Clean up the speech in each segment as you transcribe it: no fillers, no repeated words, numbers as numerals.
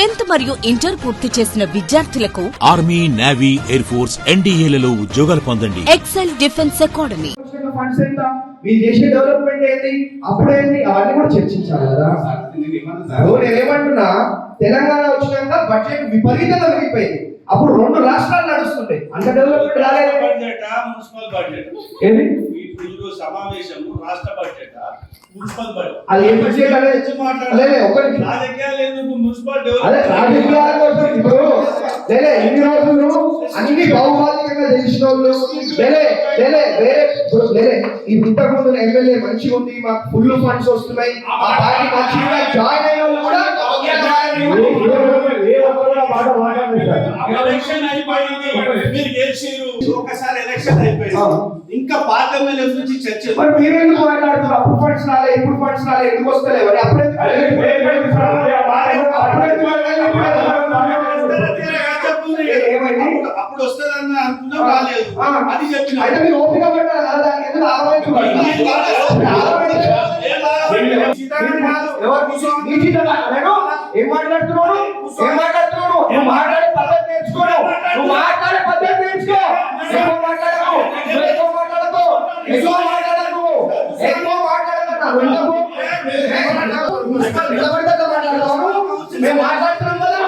10th మరియు inter పూర్తి చేసిన విద్యార్థులకు ఆర్మీ, నేవీ, ఎయిర్ ఫోర్స్, ఎన్డీఏలలో ఉద్యోగాలు పొందండి. XL defence academy. ఫండ్స్ ఎంత, మీరు చేసే డెవలప్మెంట్ ఏంటి, అప్పుడేంటి, అవన్నీ కూడా చర్చించాలి కదా. నేనేమంటున్నా, తెలంగాణ వచ్చినాక బడ్జెట్ విపరీతంగా పెరిగిపోయింది. అప్పుడు 2 రాష్ట్రాలు నడుస్తుంటాయి, అంత డెవలప్మెంట్ రాలేదు. మున్సిపల్ బడ్జెట్ ఏంటి ఇప్పుడు సమావేశం, రాష్ట్ర బడ్జెట్, మున్సిపల్ బడ్జెట్, అది ఏం బడ్జెట్ అనేది మాట్లాడలేదు. ఒకరికి రాజకీయాలు ఎందుకు, మున్సిపల్ అదే రాజకీయాల కోసం. ఇప్పుడు లేలే ఇన్ని రోజులు అన్ని భౌగోళికంగా తెలిసిన వాళ్ళు లేలే ఇంతకు ముందు ఎమ్మెల్యే మంచిగా ఉంది, మాకు ఫుల్ ఫండ్స్ వస్తున్నాయి, ఆ పార్టీ మంచిగా జాయిన్ అయిన వాళ్ళు కూడా ఎలక్షన్ అయిపోయింది, మీరు గెలిచిరు, ఒకసారి ఎలక్షన్ అయిపోయింది, ఇంకా పార్లమెంట్ నుంచి చర్చ. మరి మీరు ఎందుకు మాట్లాడుతున్నారు? అప్పుడు ఫండ్స్ రాలే, ఇప్పుడు ఫండ్స్ రాలే, ఎందుకు వస్తలేవు? అప్పుడు అప్పుడు వస్తుందని అనుకున్నాం, రాలేదు. అది చెప్పిన అయితే మీరు ఓపిక పడ్డారు కదా, దానికి ఎందుకు ఏం మాట్లాడుతున్నాడు? నువ్వు మాట్లాడే పద్ధతి నేర్చుకోను, ఎక్కువ మాట్లాడకు. మేము మాట్లాడుతున్నాం కదా,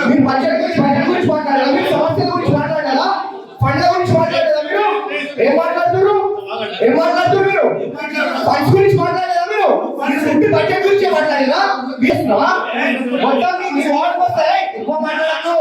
మీరు బడ్జెట్ గురించి మాట్లాడాలి, మీరు సమస్యల గురించి మాట్లాడాలా, ఫండ్ల గురించి మాట్లాడేదా? మీరు ఏం మాట్లాడుతున్నారు? మీరు ఫండ్స్ గురించి మాట్లాడేదా? మీరు బడ్జెట్ గురించి మాట్లాడేదా? మొత్తం మీ వార్డు వస్తాయి. ఎక్కువ మాట్లాడకు.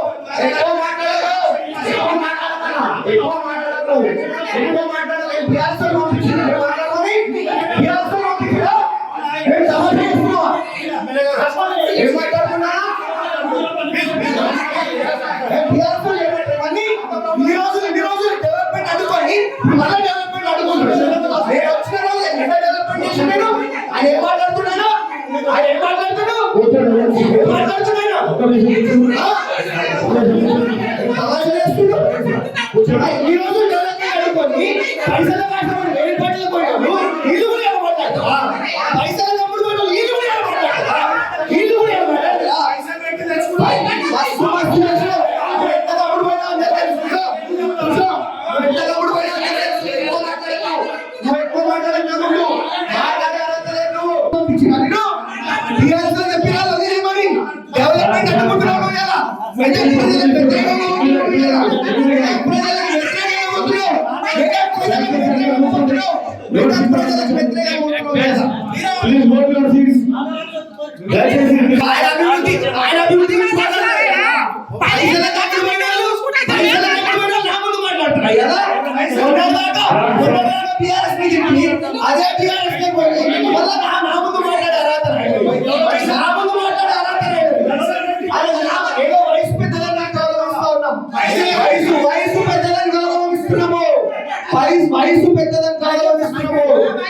వయసు పెద్దదని గౌరవిస్తున్నాము.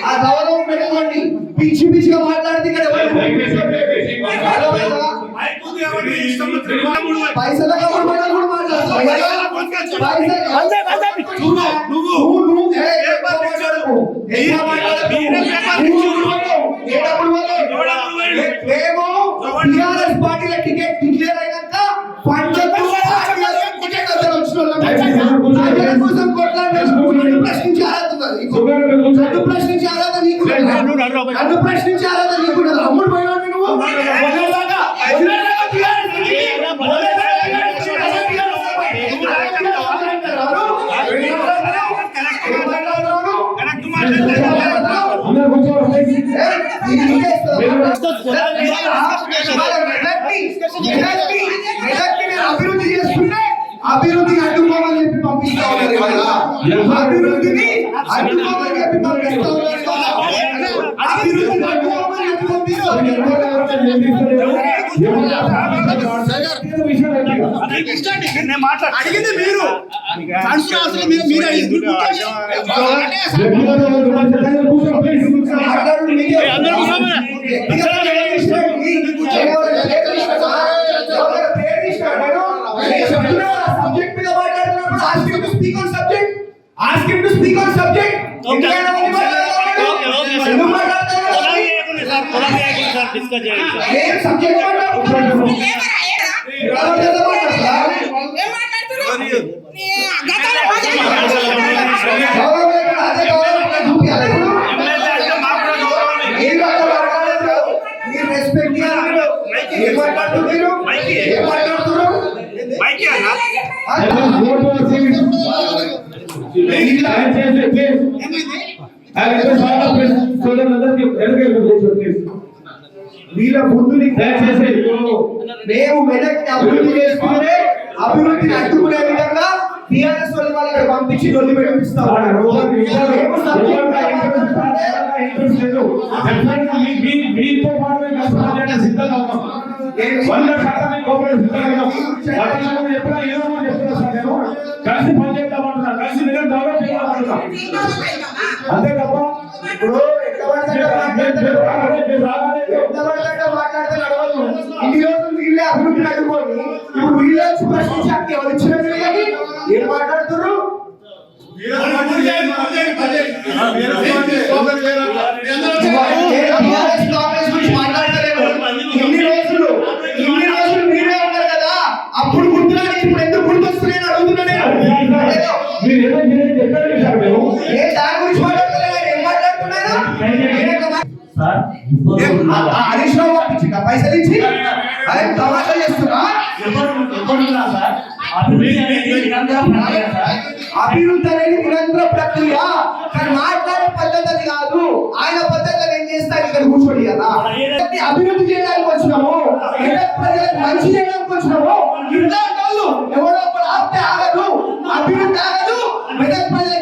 ఆ గౌరవం పెట్టుకోండి. పిచ్చి పిచ్చిగా మాట్లాడితే ఇక్కడ పైసల పార్టీల టికెట్ డిక్లేర్ అయినాక ప్రశ్నించే అర్హత నీకు అమ్ముడు పోయినా నువ్వు అభివృద్ధి చేసుకుంటే అభివృద్ధిని అడ్డుకోమని చెప్పి పంపిస్తా ఉన్నారు కదా, అభివృద్ధిని అడ్డుకోమని చెప్పి పంపిస్తా ఉన్నారు కదా, అభివృద్ధిని అడ్డుకోమని చెప్పి పంపిస్తారు. అడిగింది మీరు Ask him to speak on subject. మాట్లాడుతున్నారు మీరు? ఏం మాట్లాడుతున్నారు? మైకి అన్న వీళ్ళ బుద్ధుని దయచేసి మేము మెదక్ని అభివృద్ధి చేసుకుంటే అభివృద్ధిని అడ్డుకునే విధంగా టీఆర్ఎస్ వాళ్ళు ఇక్కడ పంపించి నొల్లి పెట్టిస్తా ఉన్నారు. మేము సబ్జెక్టుగా ఇంట్రెస్ట్ లేదు. మీతో పాటు కష్టపడడానికి సిద్ధంగా ఉన్నాం. 100% మీకు కోఆపరేట్ సిద్ధంగా ఉన్నాం. ఎప్పుడైనా ఏదో చెప్తున్నా సార్ నేను కలిసి పనిచేద్దామంటున్నా, కలిసి మీరు డెవలప్ చేయాలనుకుంటున్నా. అంతే తప్ప ఇప్పుడు ఎట్లా పడితే నడవదు. ఇన్ని రోజులు వీళ్ళే అభివృద్ధిని అడ్డుకోని ఇప్పుడు వీళ్ళే వచ్చి ప్రశ్నించి అక్కడ ఎవరు ఇచ్చినట్టు ఏం మాట్లాడుతున్నారు? కాంగ్రెస్ గురించి మాట్లాడతలేదు. ఇన్ని రోజులు మీరే ఉన్నారు కదా, అప్పుడు గుర్తురాని ఇప్పుడు ఎందుకు గుర్తొస్తున్నాయని అడుగుతున్నా నేను. మీరు ఏదో చెప్పండి సార్ మేము ఏ దాని గురించి మాట్లాడతలేదు, ఏం మాట్లాడుతున్నారు? హరీష్ రావు పంపించిందా పైసలు ఇచ్చి? అదే తమాషా చేస్తున్నా. అభివృద్ధి అనేది నిరంతర ప్రక్రియ, కానీ మాట్లాడే పద్ధతి అది కాదు. ఆయన పద్ధతి ఏం చేస్తారు ఇక్కడ కూర్చోడి కదా. అభివృద్ధి చేయడానికి వచ్చినాము, ప్రజలకు మంచి చేయడానికి వచ్చినాము. ఇట్లాంటి వాళ్ళు ఎవరో ఒకరు ఆపితే ఆగదు, అభివృద్ధి ఆగదు. మెదక్ ప్రజలు